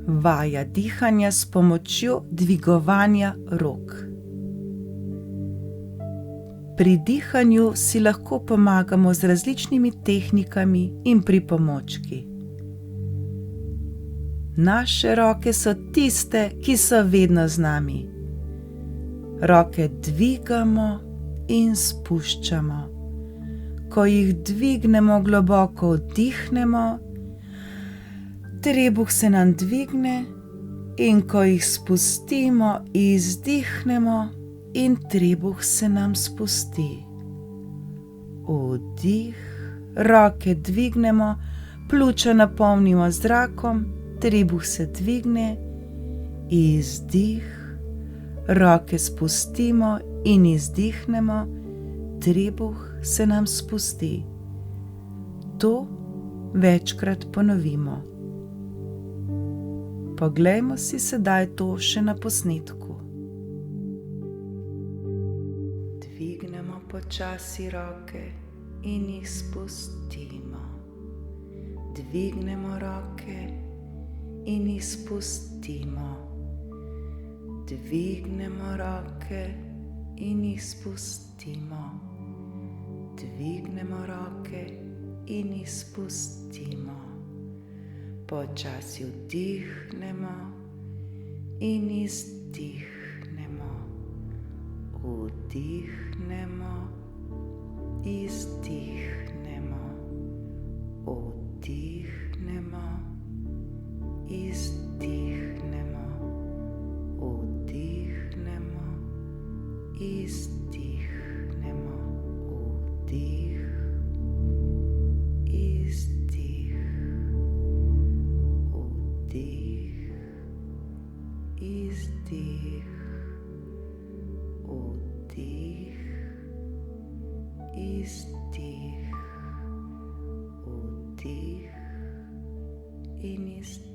Vaja dihanja s pomočjo dvigovanja rok. Pri dihanju si lahko pomagamo z različnimi tehnikami in pripomočki. Naše roke so tiste, ki so vedno z nami. Roke dvigamo in spuščamo. Ko jih dvignemo, globoko vdihnemo, trebuh se nam dvigne, in ko jih spustimo, izdihnemo in trebuh se nam spusti. Vdih, roke dvignemo, pljuča napolnimo z zrakom, trebuh se dvigne, izdih, roke spustimo in izdihnemo, trebuh se nam spusti. To večkrat ponovimo. Poglejmo si sedaj to še na posnetku. Dvignemo počasi roke in jih spustimo. Dvignemo roke in jih spustimo. Dvignemo roke in jih spustimo. Dvignemo roke in jih spustimo. Počasi vdihnemo in izdihnemo. Vdihnemo, izdihnemo. Vdihnemo, izdihnemo. Vdihnemo, izdihnemo. Vdih, izdih. Vdih, izdih. Vdih, izdih. Vdih in izdih.